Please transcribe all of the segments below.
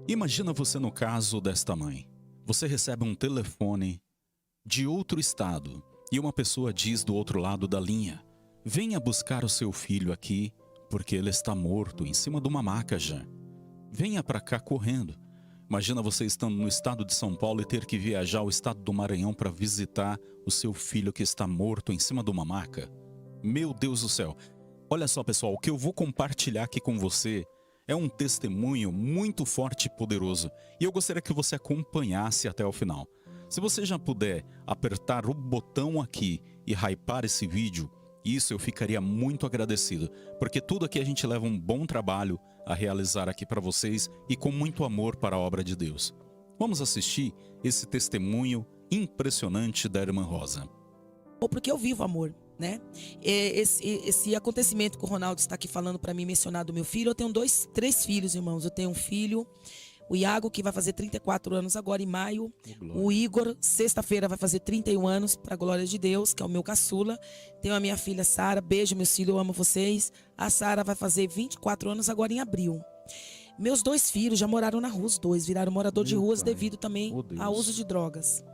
Imagina você no caso desta mãe. Você recebe um telefone de outro estado e uma pessoa diz do outro lado da linha: venha buscar o seu filho aqui, porque ele está morto em cima de uma maca já. Venha para cá correndo. Imagina você estando no estado de São Paulo e ter que viajar ao estado do Maranhão para visitar o seu filho que está morto em cima de uma maca. Meu Deus do céu. Olha só, pessoal, o que eu vou compartilhar aqui com você é um testemunho muito forte e poderoso. E eu gostaria que você acompanhasse até o final. Se você já puder apertar o botão aqui e hypar esse vídeo, isso eu ficaria muito agradecido, porque tudo aqui a gente leva um bom trabalho a realizar aqui para vocês e com muito amor para a obra de Deus. Vamos assistir esse testemunho impressionante da irmã Rosa. Porque eu vivo amor, né? Esse acontecimento que o Ronaldo está aqui falando para mim, mencionar do meu filho, eu tenho três filhos, irmãos. Eu tenho um filho, o Iago, que vai fazer 34 anos agora em maio. O Igor, sexta-feira, vai fazer 31 anos, para a glória de Deus, que é o meu caçula. Tenho a minha filha Sara. Beijo, meus filhos, eu amo vocês. A Sara vai fazer 24 anos agora em abril. Meus dois filhos já moraram na rua, os dois viraram morador de ruas devido também ao uso de drogas.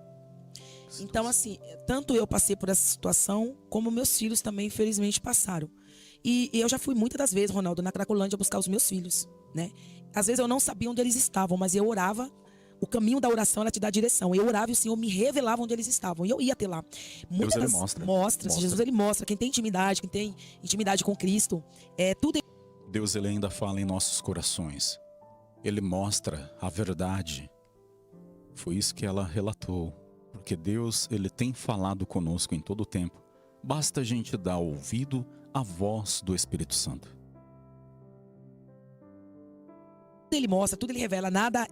Então, assim, tanto eu passei por essa situação, como meus filhos também, infelizmente, passaram. E eu já fui muitas das vezes, Ronaldo, na Cracolândia buscar os meus filhos, né? Às vezes eu não sabia onde eles estavam, mas eu orava. O caminho da oração, ela te dá a direção. Eu orava e o Senhor me revelava onde eles estavam. E eu ia até lá. Deus, ele mostra. Jesus, ele mostra. Quem tem intimidade com Cristo, tudo. Deus, ele ainda fala em nossos corações. Ele mostra a verdade. Foi isso que ela relatou. Porque Deus, ele tem falado conosco em todo o tempo. Basta a gente dar ouvido à voz do Espírito Santo. Ele mostra, tudo ele revela, nada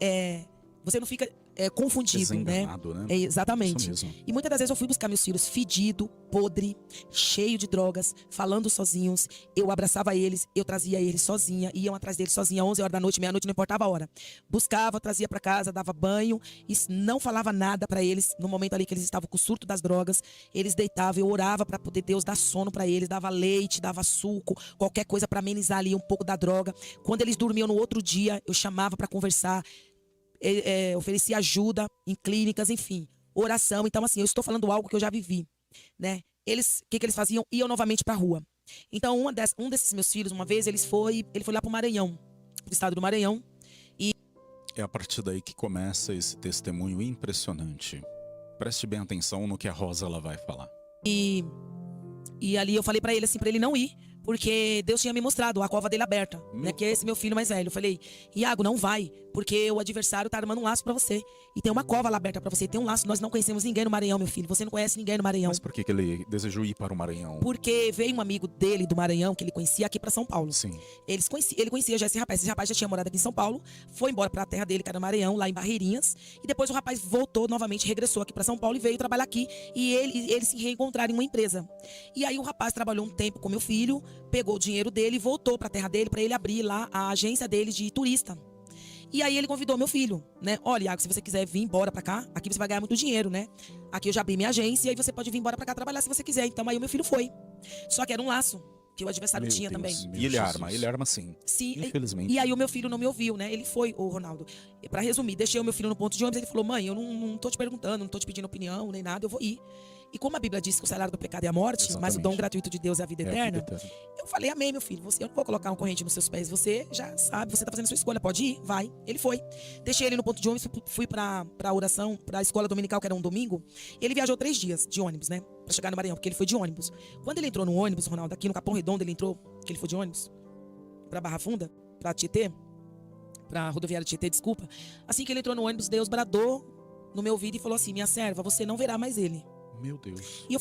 você não fica confundido, né? Exatamente. E muitas das vezes eu fui buscar meus filhos fedido, podre, cheio de drogas, falando sozinhos. Eu abraçava eles, eu trazia eles sozinha, iam atrás deles sozinha, 11 horas da noite, meia-noite, não importava a hora. Buscava, trazia para casa, dava banho e não falava nada para eles. No momento ali que eles estavam com o surto das drogas, eles deitavam, eu orava para poder Deus dar sono para eles, dava leite, dava suco, qualquer coisa para amenizar ali um pouco da droga. Quando eles dormiam no outro dia, eu chamava para conversar. Oferecia ajuda em clínicas, enfim, oração. Então, assim, eu estou falando algo que eu já vivi, né? O que eles faziam? Iam novamente para a rua. Então, um desses meus filhos, uma vez, ele foi lá para o Maranhão, pro estado do Maranhão. É a partir daí que começa esse testemunho impressionante. Preste bem atenção no que a Rosa ela vai falar. E ali eu falei para ele assim, para ele não ir, porque Deus tinha me mostrado a cova dele aberta, né? Que é esse meu filho mais velho. Eu falei, Iago, não vai, porque o adversário tá armando um laço pra você. E tem uma cova lá aberta pra você, tem um laço. Nós não conhecemos ninguém no Maranhão, meu filho. Você não conhece ninguém no Maranhão. Mas por que ele desejou ir para o Maranhão? Porque veio um amigo dele do Maranhão, que ele conhecia, aqui pra São Paulo. Sim. Ele conhecia já esse rapaz. Esse rapaz já tinha morado aqui em São Paulo, foi embora pra terra dele, que era Maranhão, lá em Barreirinhas. E depois o rapaz voltou novamente, regressou aqui pra São Paulo e veio trabalhar aqui. E eles se reencontraram em uma empresa. E aí o rapaz trabalhou um tempo com meu filho, pegou o dinheiro dele e voltou pra terra dele pra ele abrir lá a agência dele de turista. E aí ele convidou meu filho, né? Olha, Iago, se você quiser vir embora pra cá, aqui você vai ganhar muito dinheiro, né? Aqui eu já abri minha agência e aí você pode vir embora pra cá trabalhar se você quiser. Então aí o meu filho foi. Só que era um laço que o adversário tinha também. E ele arma sim. Sim, infelizmente. E aí o meu filho não me ouviu, né? Ele foi, o Ronaldo. E pra resumir, deixei o meu filho no ponto de ônibus, ele falou, mãe, eu não tô te perguntando, não tô te pedindo opinião, nem nada, eu vou ir. E como a Bíblia diz que o salário do pecado é a morte, mas o dom gratuito de Deus é a vida eterna, eu falei, amém, meu filho, eu não vou colocar uma corrente nos seus pés, você já sabe, você tá fazendo a sua escolha, pode ir, vai. Ele foi. Deixei ele no ponto de ônibus, fui pra oração, pra escola dominical, que era um domingo. Ele viajou 3 dias de ônibus, né? Pra chegar no Maranhão, porque ele foi de ônibus. Quando ele entrou no ônibus, Ronaldo, aqui no Capão Redondo, ele entrou, que ele foi de ônibus, pra Barra Funda, pra Tietê, pra rodoviária Tietê, desculpa. Assim que ele entrou no ônibus, Deus bradou no meu ouvido e falou assim, minha serva, você não verá mais ele. Meu Deus. E eu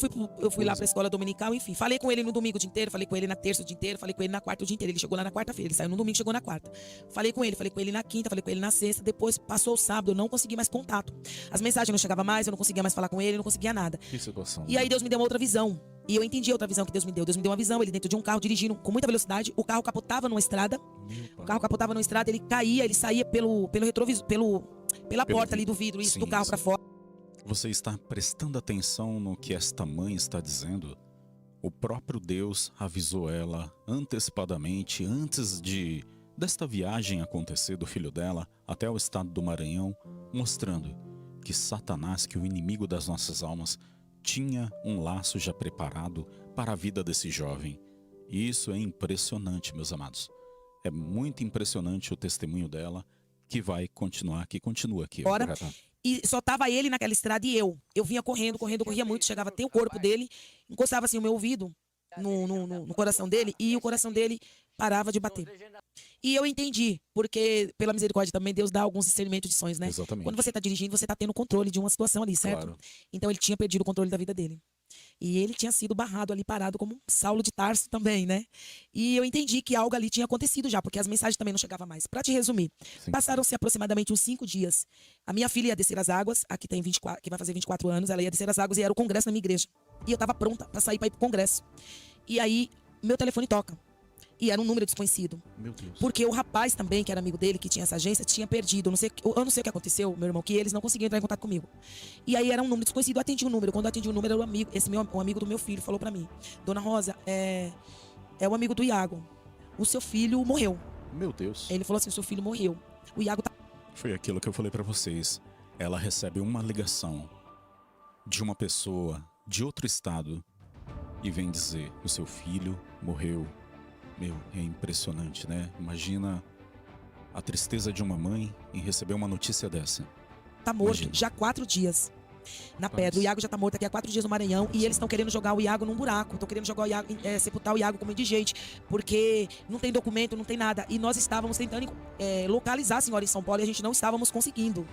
fui lá pra escola dominical, enfim. Falei com ele no domingo o dia inteiro, falei com ele na terça o dia inteiro, falei com ele na quarta o dia inteiro. Ele chegou lá na quarta-feira, ele saiu no domingo, chegou na quarta. Falei com ele na quinta, falei com ele na sexta. Depois passou o sábado, eu não consegui mais contato. As mensagens não chegavam mais, eu não conseguia mais falar com ele, não conseguia nada. Que situação. E aí Deus me deu uma outra visão. E eu entendi a outra visão que Deus me deu. Deus me deu uma visão, ele dentro de um carro, dirigindo com muita velocidade. O carro capotava numa estrada. Ele caía, ele saía pelo retrovisor, pela porta ali do vidro, isso, do carro pra fora. Você está prestando atenção no que esta mãe está dizendo? O próprio Deus avisou ela antecipadamente, antes de desta viagem acontecer do filho dela até o estado do Maranhão, mostrando que Satanás, que o inimigo das nossas almas, tinha um laço já preparado para a vida desse jovem. E isso é impressionante, meus amados. É muito impressionante o testemunho dela, que vai continuar, que continua aqui. Ora, e só tava ele naquela estrada e eu. Eu vinha correndo, corria muito, chegava até o corpo dele, encostava assim o meu ouvido no coração dele e o coração dele parava de bater. E eu entendi, porque pela misericórdia também Deus dá alguns discernimentos de sonhos, né? Exatamente. Quando você está dirigindo, você está tendo controle de uma situação ali, certo? Claro. Então ele tinha perdido o controle da vida dele. E ele tinha sido barrado ali, parado como Saulo de Tarso também, né? E eu entendi que algo ali tinha acontecido já, porque as mensagens também não chegavam mais. Para te resumir, passaram-se aproximadamente uns 5 dias. A minha filha ia descer as águas, a que tem 24, que vai fazer 24 anos, ela ia descer as águas e era o congresso na minha igreja. E eu estava pronta para sair para ir pro congresso. E aí, meu telefone toca. E era um número desconhecido. Meu Deus. Porque o rapaz também, que era amigo dele, que tinha essa agência, tinha perdido. Eu não sei o que aconteceu, meu irmão, que eles não conseguiam entrar em contato comigo. E aí era um número desconhecido, eu atendi o número. Quando eu atendi o número, era o amigo do meu filho falou pra mim: Dona Rosa, é o amigo do Iago. O seu filho morreu. Meu Deus. Ele falou assim: o seu filho morreu. O Iago tá... Foi aquilo que eu falei pra vocês. Ela recebe uma ligação de uma pessoa de outro estado e vem dizer: o seu filho morreu. Meu, é impressionante, né? Imagina a tristeza de uma mãe em receber uma notícia dessa. Tá morto já 4 dias na pedra. O Iago já tá morto aqui há 4 dias no Maranhão. E eles estão querendo jogar o Iago num buraco. Estão querendo jogar o Iago, sepultar o Iago como indigente. Porque não tem documento, não tem nada. E nós estávamos tentando localizar a senhora em São Paulo e a gente não estávamos conseguindo.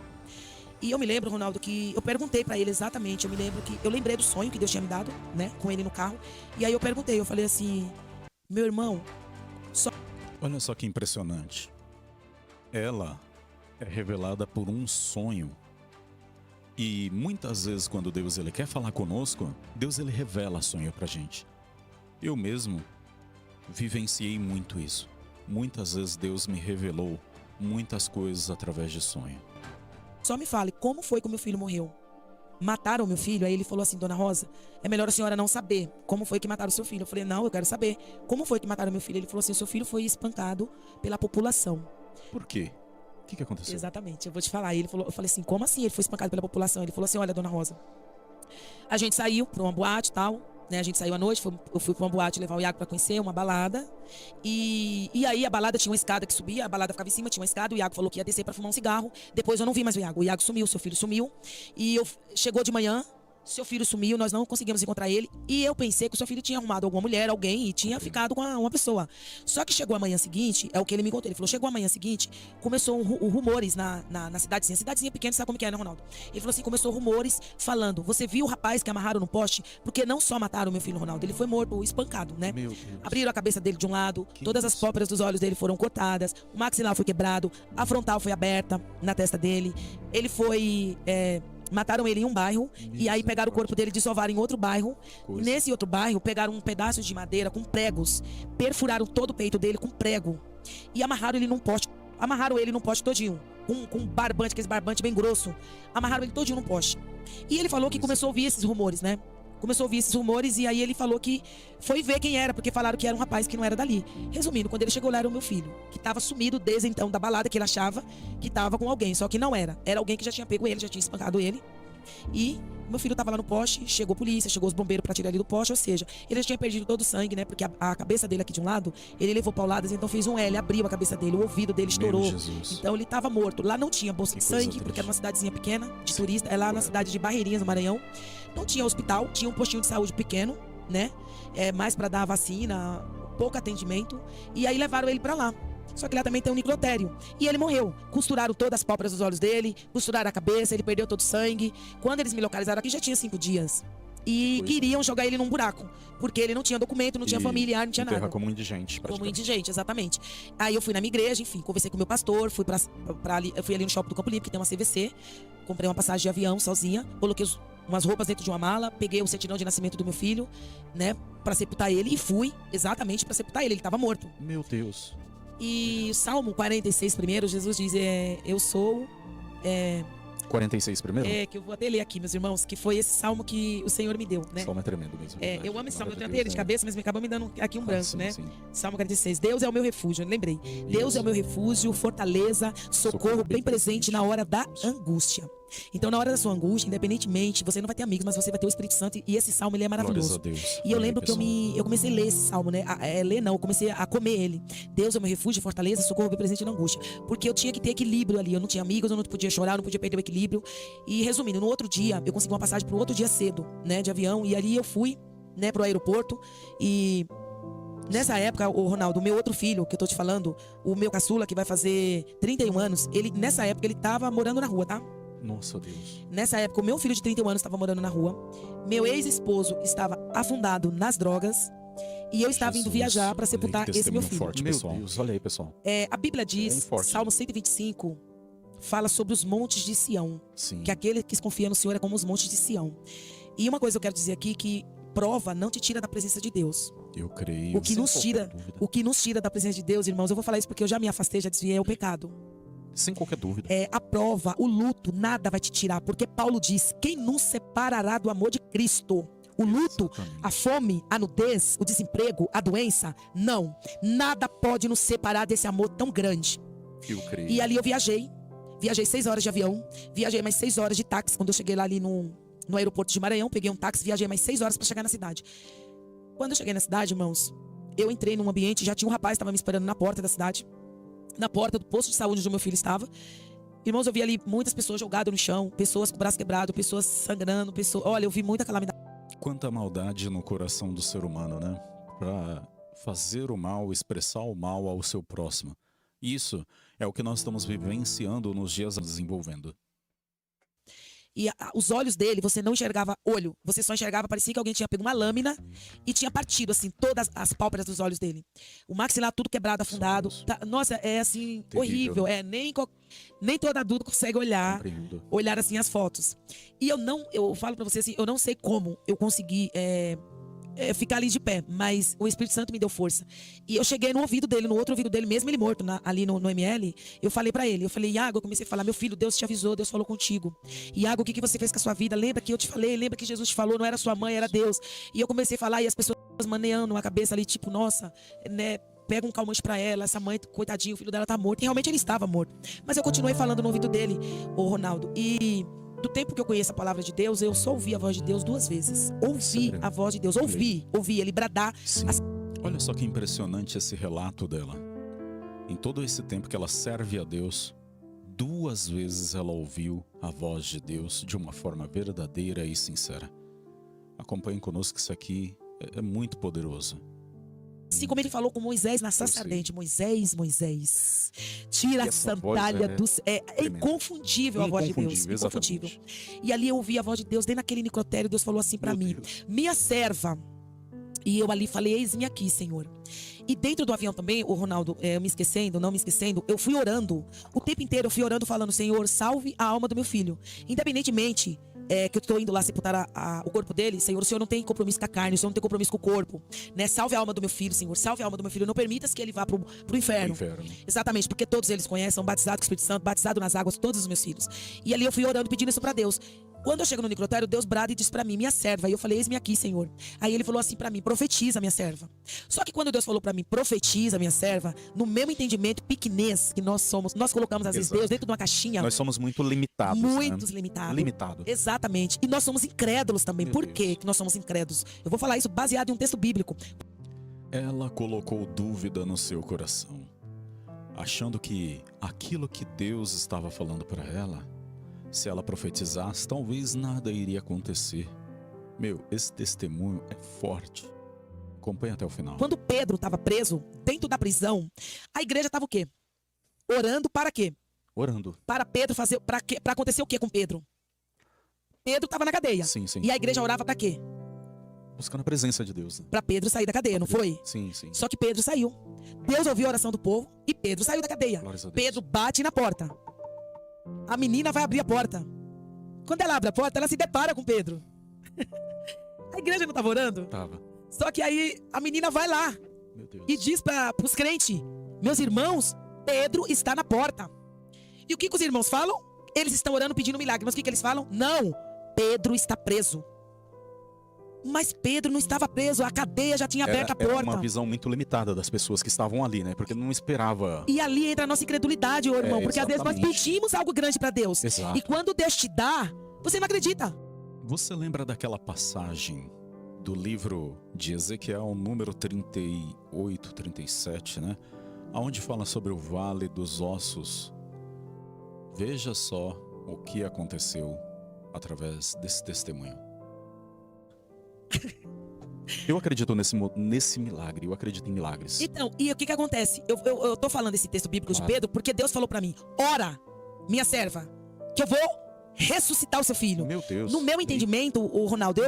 E eu me lembro, Ronaldo, que eu perguntei pra ele exatamente. Eu lembrei do sonho que Deus tinha me dado, né? Com ele no carro. E aí eu perguntei, eu falei assim: meu irmão, Olha só que impressionante. Ela é revelada por um sonho. E muitas vezes quando Deus ele quer falar conosco, Deus ele revela sonho pra gente. Eu mesmo vivenciei muito isso. Muitas vezes Deus me revelou muitas coisas através de sonho. Só me fale, como foi que o meu filho morreu? Mataram o meu filho? Aí ele falou assim: Dona Rosa, é melhor a senhora não saber como foi que mataram o seu filho. Eu falei: não, eu quero saber. Como foi que mataram o meu filho? Ele falou assim: o seu filho foi espancado pela população. Por quê? O que aconteceu? Exatamente, eu vou te falar. Eu falei assim: como assim ele foi espancado pela população? Ele falou assim: olha, Dona Rosa, a gente saiu pra uma boate e tal, né? A gente saiu à noite, eu fui pra uma boate levar o Iago pra conhecer uma balada. E aí a balada tinha uma escada que subia, a balada ficava em cima, tinha uma escada, o Iago falou que ia descer pra fumar um cigarro. Depois eu não vi mais o Iago sumiu, seu filho sumiu. E chegou de manhã, seu filho sumiu, nós não conseguimos encontrar ele. E eu pensei que o seu filho tinha arrumado alguma mulher, alguém, e tinha ficado com uma pessoa. Só que chegou a manhã seguinte, é o que ele me contou. Ele falou: chegou a manhã seguinte, começou rumores na cidadezinha. Cidadezinha pequena, sabe como que é, né, Ronaldo? Ele falou assim: começou rumores falando: você viu o rapaz que amarraram no poste? Porque não só mataram meu filho Ronaldo, ele foi morto, espancado, né? Meu Deus. Abriram a cabeça dele de um lado, todas as pálpebras dos olhos dele foram cortadas, o maxilar foi quebrado, a frontal foi aberta na testa dele. Ele foi... Mataram ele em um bairro e aí pegaram o corpo dele e desovaram em outro bairro. Nesse outro bairro, pegaram um pedaço de madeira com pregos, perfuraram todo o peito dele com prego e amarraram ele num poste. Amarraram ele num poste todinho, com barbante, aquele barbante bem grosso. Amarraram ele todinho num poste. E ele falou que começou a ouvir esses rumores, né? Começou a ouvir esses rumores e aí ele falou que foi ver quem era, porque falaram que era um rapaz que não era dali. Resumindo, quando ele chegou lá era o meu filho, que estava sumido desde então da balada, que ele achava que estava com alguém, só que não era. Era alguém que já tinha pego ele, já tinha espancado ele. E meu filho estava lá no poste, chegou a polícia, chegou os bombeiros para tirar ele do poste, ou seja, ele já tinha perdido todo o sangue, né? Porque a cabeça dele aqui de um lado, ele levou pauladas, então fez um L, abriu a cabeça dele, o ouvido dele estourou. Então ele estava morto. Lá não tinha bolsa de sangue, porque era uma cidadezinha pequena, de turista, é lá na cidade de Barreirinhas, no Maranhão. Não tinha hospital, tinha um postinho de saúde pequeno, né? Mais para dar vacina, pouco atendimento. E aí levaram ele para lá. Só que lá também tem um necrotério. E ele morreu. Costuraram todas as pálpebras dos olhos dele, costuraram a cabeça, ele perdeu todo o sangue. Quando eles me localizaram aqui, já tinha 5 dias. E queriam jogar ele num buraco, porque ele não tinha documento, não tinha familiar, não tinha nada. Como indigente, como indigente, exatamente. Aí eu fui na minha igreja, enfim, conversei com o meu pastor, fui ali, eu fui ali no shopping do Campo Limpo, que tem uma CVC, comprei uma passagem de avião sozinha, coloquei umas roupas dentro de uma mala, peguei o certidão de nascimento do meu filho, né, pra sepultar ele, e fui exatamente pra sepultar ele, ele tava morto. Meu Deus. E Salmo 46 primeiro, Jesus diz: eu sou 46 primeiro? Que eu vou até ler aqui, meus irmãos, que foi esse salmo que o Senhor me deu, né? Salmo é tremendo mesmo. Eu amo esse salmo, eu tenho até ele de cabeça, mas me acabou me dando aqui um branco, sim, né? Sim. Salmo 46. Deus é o meu refúgio, eu lembrei. Deus é o meu refúgio, fortaleza, socorro bem presente na hora da angústia. Então, na hora da sua angústia, independentemente, você não vai ter amigos, mas você vai ter o Espírito Santo. E esse salmo, ele é maravilhoso. Deus. E eu lembro que eu comecei a ler esse salmo, né? Eu comecei a comer ele. Deus é o meu refúgio, fortaleza, socorro bem presente na angústia. Porque eu tinha que ter equilíbrio ali. Eu não tinha amigos, eu não podia chorar, eu não podia perder o equilíbrio. E resumindo, no outro dia, eu consegui uma passagem pro outro dia cedo, né? De avião. E ali eu fui, né, pro aeroporto. E nessa época, o Ronaldo, o meu outro filho, que eu tô te falando, o meu caçula, que vai fazer 31 anos, nessa época ele tava morando na rua, tá? Nossa, Deus. Nessa época, o meu filho de 31 anos estava morando na rua. Meu ex-esposo estava afundado nas drogas. E eu estava indo viajar para sepultar esse meu filho. Forte, pessoal. Meu Deus, olha aí, pessoal. A Bíblia diz, Salmo 125, fala sobre os montes de Sião. Sim. Que aquele que confia no Senhor é como os montes de Sião. E uma coisa eu quero dizer aqui, que prova não te tira da presença de Deus. Eu creio. O que nos tira da presença de Deus, irmãos, eu vou falar isso porque eu já me afastei, já desviei, é o pecado. Sem qualquer dúvida. A prova, o luto, nada vai te tirar. Porque Paulo diz, quem nos separará do amor de Cristo? O luto, exatamente. A fome, a nudez, o desemprego, a doença? Não. Nada pode nos separar desse amor tão grande. Eu creio. E ali eu viajei 6 horas de avião. Viajei mais 6 horas de táxi. Quando eu cheguei lá ali no aeroporto de Maranhão, peguei um táxi, viajei mais 6 horas para chegar na cidade. Quando eu cheguei na cidade, irmãos, eu entrei num ambiente, já tinha um rapaz que estava me esperando na porta da cidade. Na porta do posto de saúde onde o meu filho estava. Irmãos, eu vi ali muitas pessoas jogadas no chão, pessoas com o braço quebrado, pessoas sangrando, olha, eu vi muita calamidade. Quanta maldade no coração do ser humano, né? Para fazer o mal, expressar o mal ao seu próximo. Isso é o que nós estamos vivenciando nos dias desenvolvendo. E os olhos dele, você não enxergava olho. Você só enxergava, parecia que alguém tinha pego uma lâmina e tinha partido, assim, todas as pálpebras dos olhos dele. O maxilar tudo quebrado, afundado. Nossa, é assim, terrível. Nem todo adulto consegue olhar assim as fotos. E eu falo pra você assim, eu não sei como eu consegui ficar ali de pé, mas o Espírito Santo me deu força. E eu cheguei no ouvido dele, no outro ouvido dele, mesmo ele morto ali no ML, eu falei pra ele, Iago, eu comecei a falar, meu filho, Deus te avisou, Deus falou contigo. Iago, o que você fez com a sua vida? Lembra que eu te falei, lembra que Jesus te falou, não era sua mãe, era Deus. E eu comecei a falar, e as pessoas maneando a cabeça ali, tipo, nossa, né, pega um calmante pra ela, essa mãe, coitadinho, o filho dela tá morto. E realmente ele estava morto. Mas eu continuei falando no ouvido dele, ô Ronaldo, e do tempo que eu conheço a palavra de Deus, eu só ouvi a voz de Deus 2 vezes. Ouvi a voz de Deus, ouvi ele bradar. Olha só que impressionante esse relato dela. Em todo esse tempo que ela serve a Deus, 2 vezes ela ouviu a voz de Deus de uma forma verdadeira e sincera. Acompanhem conosco, que isso aqui é muito poderoso. Assim como ele falou com Moisés na sarça ardente. Moisés, tira a sandália do... É inconfundível a voz de Deus. Inconfundível. E ali eu ouvi a voz de Deus, dentro daquele necrotério, Deus falou assim pra mim, minha serva. E eu ali falei, eis-me aqui, Senhor. E dentro do avião também, o Ronaldo, não me esquecendo, eu fui orando. O tempo inteiro eu fui orando, falando, Senhor, salve a alma do meu filho. Independentemente que eu estou indo lá sepultar o corpo dele, Senhor, o Senhor não tem compromisso com a carne, o Senhor não tem compromisso com o corpo, né? Salve a alma do meu filho, Senhor, salve a alma do meu filho. Não permitas que ele vá pro inferno. Exatamente, porque todos eles conhecem, são batizados com o Espírito Santo, batizados nas águas, todos os meus filhos. E ali eu fui orando, pedindo isso pra Deus. Quando eu chego no necrotério, Deus brada e diz pra mim, minha serva. E eu falei, eis-me aqui, Senhor. Aí ele falou assim pra mim, profetiza, minha serva. Só que quando Deus falou pra mim, profetiza, minha serva, no mesmo entendimento pequenez que nós somos, nós colocamos às vezes Deus dentro de uma caixinha. Nós somos muito limitados. Limitados. Exatamente. E nós somos incrédulos também. Por quê que nós somos incrédulos? Eu vou falar isso baseado em um texto bíblico. Ela colocou dúvida no seu coração, achando que aquilo que Deus estava falando para ela, se ela profetizasse, talvez nada iria acontecer. Esse testemunho é forte. Acompanhe até o final. Quando Pedro estava preso, dentro da prisão, a igreja estava o quê? Orando para quê? Orando. Para Pedro fazer, para acontecer o quê com Pedro? Pedro estava na cadeia. Sim. E a igreja orava para quê? Buscando a presença de Deus. Né? Para Pedro sair da cadeia, não foi? Sim. Só que Pedro saiu. Deus ouviu a oração do povo e Pedro saiu da cadeia. Pedro bate na porta. A menina vai abrir a porta. Quando ela abre a porta, ela se depara com Pedro. A igreja não estava orando? Tava. Só que aí a menina vai lá e diz para os crentes, meus irmãos, Pedro está na porta. E o que os irmãos falam? Eles estão orando pedindo milagre, mas o que eles falam? Não, Pedro está preso. Mas Pedro não estava preso, a cadeia já tinha aberto a porta. Era uma visão muito limitada das pessoas que estavam ali, né? Porque não esperava. E ali entra a nossa incredulidade, ô irmão. Porque às vezes nós pedimos algo grande para Deus. Exato. E quando Deus te dá, você não acredita. Você lembra daquela passagem do livro de Ezequiel, número 38, 37, né? Onde fala sobre o vale dos ossos. Veja só o que aconteceu através desse testemunho. Eu acredito nesse milagre, eu acredito em milagres. Então, e o que acontece? Eu tô falando esse texto bíblico de Pedro porque Deus falou pra mim: ora, minha serva, que eu vou ressuscitar o seu filho. Meu Deus. No meu entendimento, o Ronaldo,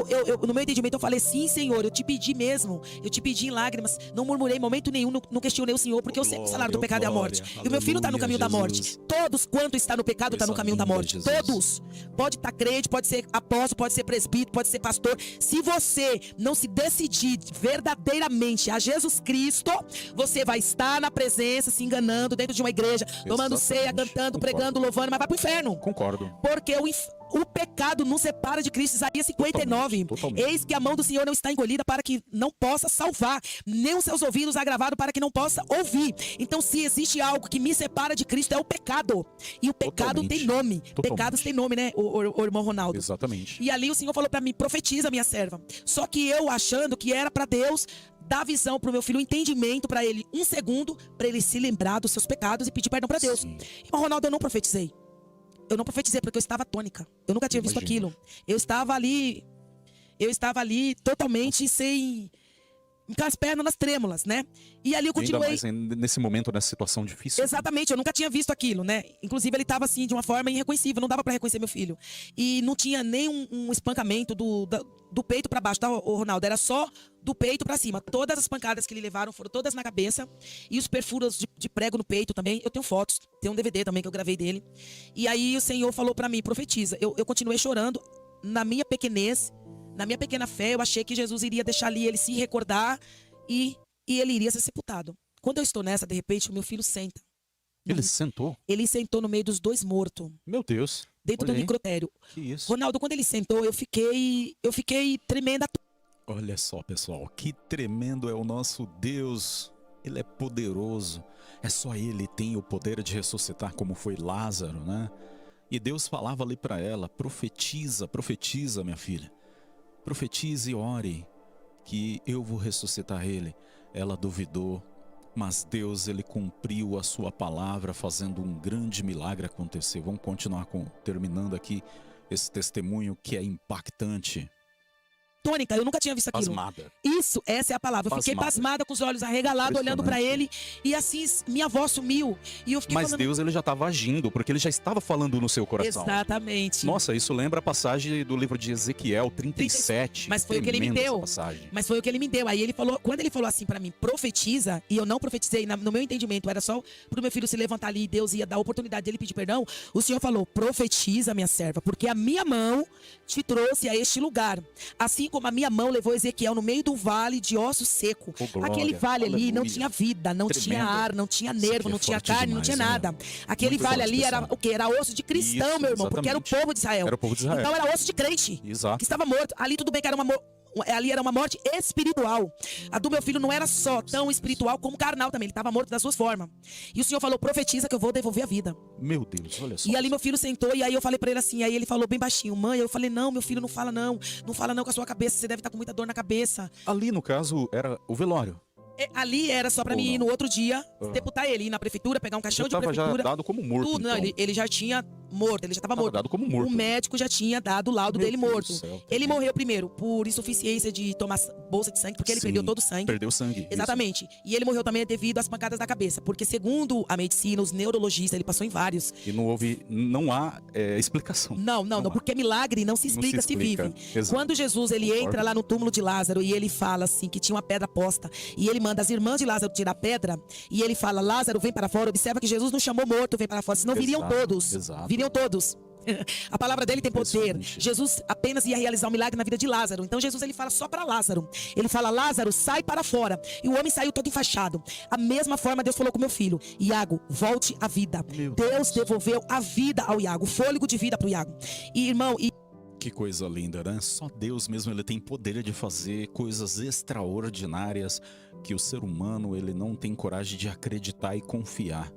no meu entendimento eu falei: sim, Senhor, eu te pedi mesmo. Eu te pedi em lágrimas, não murmurei em momento nenhum, não questionei o Senhor, porque eu sei que o salário do pecado é a morte. E o meu filho está no caminho da morte. Todos quanto está no pecado está no caminho da morte. Todos. Pode estar crente, pode ser apóstolo, pode ser presbítero, pode ser pastor. Se você não se decidir verdadeiramente a Jesus Cristo, você vai estar na presença, se enganando dentro de uma igreja, tomando ceia, cantando, pregando, louvando, mas vai pro inferno. Concordo. Porque o pecado nos separa de Cristo. Isaías 59. Totalmente. Eis que a mão do Senhor não está engolida para que não possa salvar, nem os seus ouvidos agravados para que não possa ouvir. Então, se existe algo que me separa de Cristo, é o pecado. E o pecado tem nome. Pecados tem nome, né, o irmão Ronaldo? Exatamente. E ali o Senhor falou para mim: profetiza, minha serva. Só que eu achando que era para Deus dar visão pro meu filho, um entendimento para ele, um segundo, para ele se lembrar dos seus pecados e pedir perdão para Deus. Irmão Ronaldo, eu não profetizei. Eu não profetizei porque eu estava atônica. Eu nunca tinha visto aquilo. Eu estava ali totalmente sem... com as pernas trêmulas, né? E ali eu continuei... Ainda mais nesse momento, nessa situação difícil. Exatamente, eu nunca tinha visto aquilo, né? Inclusive ele estava assim, de uma forma irreconhecível. Não dava para reconhecer meu filho. E não tinha nem um espancamento do peito para baixo, tá, Ronaldo? Era só do peito para cima. Todas as pancadas que ele levaram foram todas na cabeça. E os perfuros de prego no peito também. Eu tenho fotos, tem um DVD também que eu gravei dele. E aí o Senhor falou para mim: profetiza. Eu continuei chorando na minha pequenez. Na minha pequena fé, eu achei que Jesus iria deixar ali ele se recordar e ele iria ser sepultado. Quando eu estou nessa, de repente, o meu filho senta. Ele sentou? Ele sentou no meio dos dois mortos. Meu Deus. Dentro do necrotério. Que isso? Ronaldo, quando ele sentou, eu fiquei tremenda. Olha só, pessoal, que tremendo é o nosso Deus. Ele é poderoso. É só Ele tem o poder de ressuscitar, como foi Lázaro, né? E Deus falava ali para ela: profetiza, profetiza, minha filha. Profetize e ore que eu vou ressuscitar ele. Ela duvidou, mas Deus, ele cumpriu a sua palavra, fazendo um grande milagre acontecer. Vamos continuar terminando aqui esse testemunho que é impactante. Tônica, eu nunca tinha visto aquilo. Pasmada. Isso, essa é a palavra. Eu fiquei pasmada, com os olhos arregalados, olhando para ele. E assim, minha voz sumiu. E eu fiquei Mas falando... Deus, ele já estava agindo, porque ele já estava falando no seu coração. Exatamente. Nossa, isso lembra a passagem do livro de Ezequiel 37. Mas foi o que ele me deu. Mas foi o que ele me deu. Aí ele falou, quando ele falou assim para mim: profetiza, e eu não profetizei, no meu entendimento, era só pro meu filho se levantar ali e Deus ia dar a oportunidade dele pedir perdão. O Senhor falou: profetiza, minha serva, porque a minha mão te trouxe a este lugar. Assim como a minha mão levou Ezequiel no meio do vale de osso seco. Aquele vale ali não tinha vida, não tinha ar, não tinha nervo, não tinha carne, não tinha nada. Aquele vale ali era o quê? Era osso de cristão, meu irmão, porque era o povo de Israel. Era o povo de Israel. Então era osso de crente, que estava morto. Ali tudo bem que ali era uma morte espiritual. A do meu filho não era só tão espiritual como carnal também. Ele estava morto das duas formas. E o Senhor falou: profetiza que eu vou devolver a vida. Meu Deus, olha só. E ali meu filho sentou, e aí eu falei pra ele assim, aí ele falou bem baixinho: mãe, eu falei: não, meu filho, não fala não. Não fala não com a sua cabeça, você deve estar com muita dor na cabeça. Ali no caso era o velório. Ali era só pra mim ir no outro dia, sepultar ele, ir na prefeitura, pegar um caixão de prefeitura. Já dado como morto. Tudo, então. Não, ele já tinha morto, ele já estava morto. Dado como morto. O médico já tinha dado o laudo dele morto. Ele morreu primeiro por insuficiência de tomar bolsa de sangue, porque ele perdeu todo o sangue. Perdeu sangue. Exatamente. Isso. E ele morreu também devido às pancadas da cabeça, porque segundo a medicina, os neurologistas, ele passou em vários. E não há explicação. Não, porque milagre não se explica, se vive. Exato. Quando Jesus ele entra lá no túmulo de Lázaro e ele fala assim que tinha uma pedra posta, e ele manda as irmãs de Lázaro tirar a pedra, e ele fala: Lázaro, vem para fora. Observa que Jesus não chamou morto, vem para fora, senão viriam todos. Exato. Viriam todos. A palavra dele tem poder. Jesus apenas ia realizar um milagre na vida de Lázaro. Então Jesus ele fala só para Lázaro. Ele fala: Lázaro, sai para fora. E o homem saiu todo enfaixado. A mesma forma Deus falou com meu filho: Iago, volte à vida. Deus devolveu a vida ao Iago, o fôlego de vida para o Iago. E irmão, que coisa linda, né? Só Deus mesmo, ele tem poder de fazer coisas extraordinárias que o ser humano, ele não tem coragem de acreditar e confiar.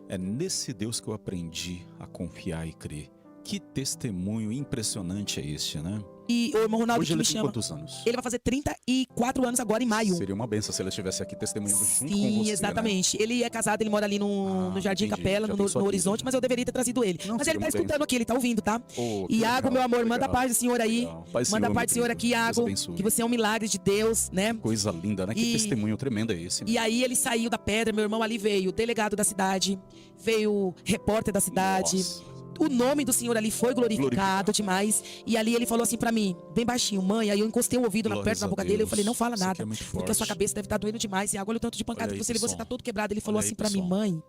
É nesse Deus que eu aprendi a confiar e crer. Que testemunho impressionante é este, né? E o irmão Ronaldo hoje ele me tem chama. Quantos anos? Ele vai fazer 34 anos agora em maio. Seria uma benção se ele estivesse aqui testemunhando junto com você. Sim, exatamente. Né? Ele é casado, ele mora ali no Jardim entendi. Capela, no Horizonte, mas eu deveria ter trazido ele. Não, mas ele tá escutando aqui, ele tá ouvindo, tá? Iago, meu amor, manda a paz do Senhor aí. Manda a paz do Senhor aqui, Iago. Que você é um milagre de Deus, né? Coisa linda, né? Que testemunho tremendo é esse. E aí ele saiu da pedra, meu irmão ali veio o delegado da cidade, veio o repórter da cidade. Nossa. O nome do Senhor ali foi glorificado demais. E ali ele falou assim pra mim, bem baixinho: mãe. Aí eu encostei o ouvido perto na boca dele. Eu falei: não fala nada, porque a sua cabeça deve estar doendo demais. E agora olha o tanto de pancada que você tá todo quebrado. Ele falou assim pra mim: mãe,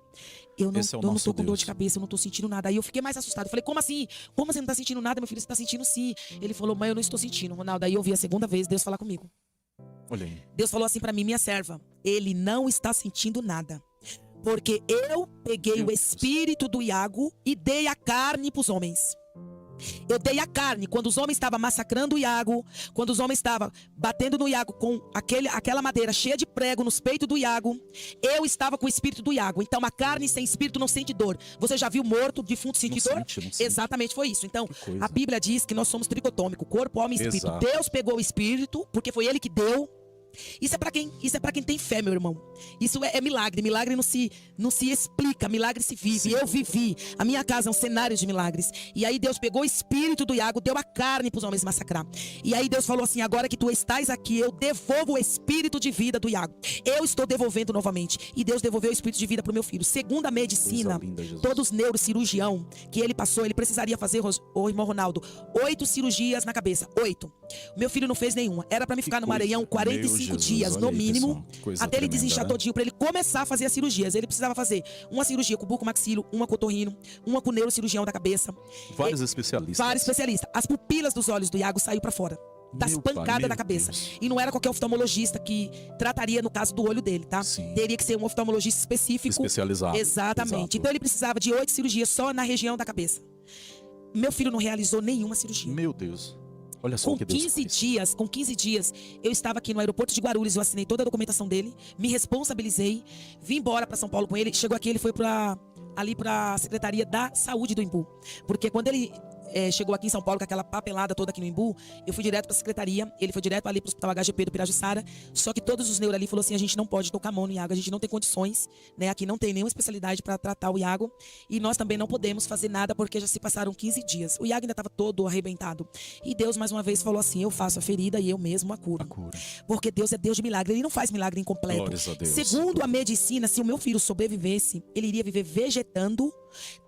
eu não tô com dor de cabeça, eu não tô sentindo nada. Aí eu fiquei mais assustado. Eu falei: como assim? Como você não tá sentindo nada, meu filho? Você tá sentindo sim. Ele falou: mãe, eu não estou sentindo, Ronaldo. Aí eu vi a segunda vez Deus falar comigo. Olha aí. Deus falou assim pra mim: minha serva, ele não está sentindo nada. Porque eu peguei o espírito do Iago e dei a carne para os homens. Eu dei a carne quando os homens estavam massacrando o Iago, quando os homens estavam batendo no Iago com aquela madeira cheia de prego nos peitos do Iago. Eu estava com o espírito do Iago. Então a carne sem espírito não sente dor. Você já viu morto, defunto sentir dor? Não sente. Exatamente, foi isso. Então a Bíblia diz que nós somos tricotômicos, corpo, alma e espírito. Exato. Deus pegou o espírito, porque foi ele que deu. Isso é para quem tem fé, meu irmão. Isso é milagre. Milagre não se explica, milagre se vive. Sim. Eu vivi. A minha casa é um cenário de milagres. E aí Deus pegou o espírito do Iago, deu a carne para os homens massacrar. E aí Deus falou assim: agora que tu estás aqui, eu devolvo o espírito de vida do Iago. Eu estou devolvendo novamente. E Deus devolveu o espírito de vida para o meu filho. Segundo a medicina, todos os neurocirurgião que ele passou, ele precisaria fazer, o irmão Ronaldo, 8 cirurgias na cabeça. 8. Meu filho não fez nenhuma. Era para me ficar no Maranhão 45 dias, no mínimo, até ele desinchar todinho, para ele começar a fazer as cirurgias. Ele precisava fazer uma cirurgia com bucomaxilo, uma com otorrino, uma com o neurocirurgião da cabeça. Vários especialistas. As pupilas dos olhos do Iago saiu para fora. Das pancadas na cabeça. Deus. E não era qualquer oftalmologista que trataria no caso do olho dele, tá? Sim. Teria que ser um oftalmologista específico. Especializado. Exatamente. Exato. Então ele precisava de 8 cirurgias só na região da cabeça. Meu filho não realizou nenhuma cirurgia. Meu Deus. Olha só que Deus faz. Com 15 dias, eu estava aqui no aeroporto de Guarulhos, eu assinei toda a documentação dele, me responsabilizei, vim embora para São Paulo com ele. Chegou aqui, ele foi ali para a Secretaria da Saúde do Imbu. Porque quando ele chegou aqui em São Paulo com aquela papelada toda aqui no Imbu, eu fui direto para a secretaria, ele foi direto ali para o Hospital HGP do Pirajussara, só que todos os neuro ali falaram assim: a gente não pode tocar a mão no Iago, a gente não tem condições, né? Aqui não tem nenhuma especialidade para tratar o Iago, e nós também não podemos fazer nada porque já se passaram 15 dias. O Iago ainda estava todo arrebentado. E Deus mais uma vez falou assim: eu faço a ferida e eu mesmo a curo. Porque Deus é Deus de milagre, ele não faz milagre incompleto. Glórias a Deus. Segundo a medicina, se o meu filho sobrevivesse, ele iria viver vegetando,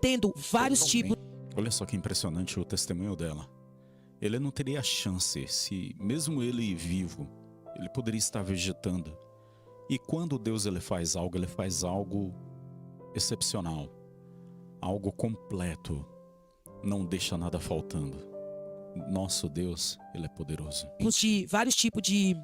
tendo vários tipos. Olha só que impressionante o testemunho dela. Ele não teria chance, se mesmo ele vivo, ele poderia estar vegetando. E quando Deus ele faz algo excepcional, algo completo, não deixa nada faltando. Nosso Deus, ele é poderoso. De vários tipos de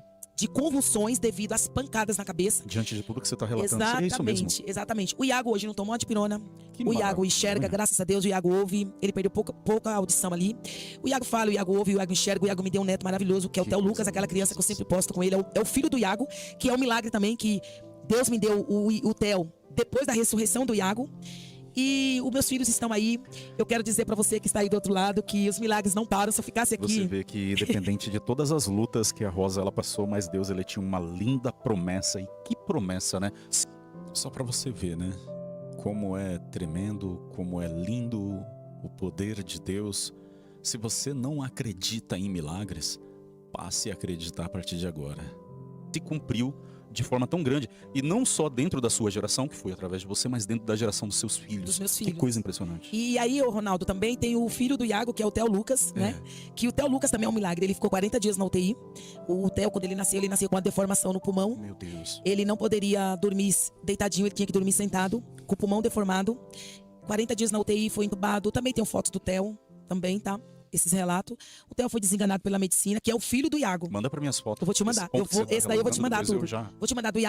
convulsões devido às pancadas na cabeça. Diante de tudo que você está relatando, exatamente, é isso mesmo? Exatamente. O Iago hoje não tomou antipirona. O Iago enxerga, graças a Deus, o Iago ouve. Ele perdeu pouca audição ali. O Iago fala, o Iago ouve, o Iago enxerga. O Iago me deu um neto maravilhoso, que é o Theo Lucas, aquela criança que eu sempre posto com ele. É o filho do Iago, que é um milagre também, que Deus me deu o Theo depois da ressurreição do Iago. E os meus filhos estão aí. Eu quero dizer para você que está aí do outro lado que os milagres não param. Se eu ficasse aqui... Você vê que independente de todas as lutas que a Rosa ela passou, mas Deus ele tinha uma linda promessa. E que promessa, né? Só para você ver, né? Como é tremendo, como é lindo o poder de Deus. Se você não acredita em milagres, passe a acreditar a partir de agora. Se cumpriu de forma tão grande, e não só dentro da sua geração, que foi através de você, mas dentro da geração dos seus filhos. Dos meus filhos. Que coisa impressionante. E aí, Ronaldo, também tem o filho do Iago, que é o Theo Lucas, né? Que o Theo Lucas também é um milagre. Ele ficou 40 dias na UTI. O Theo, quando ele nasceu com uma deformação no pulmão. Meu Deus. Ele não poderia dormir deitadinho, ele tinha que dormir sentado, com o pulmão deformado. 40 dias na UTI, foi entubado. Também tem fotos do Theo. também, tá? Esses relatos. O Theo foi desenganado pela medicina, que é o filho do Iago. Manda para minhas fotos. Eu vou te mandar. Esse daí eu vou te mandar tudo. Vou te mandar do Iago.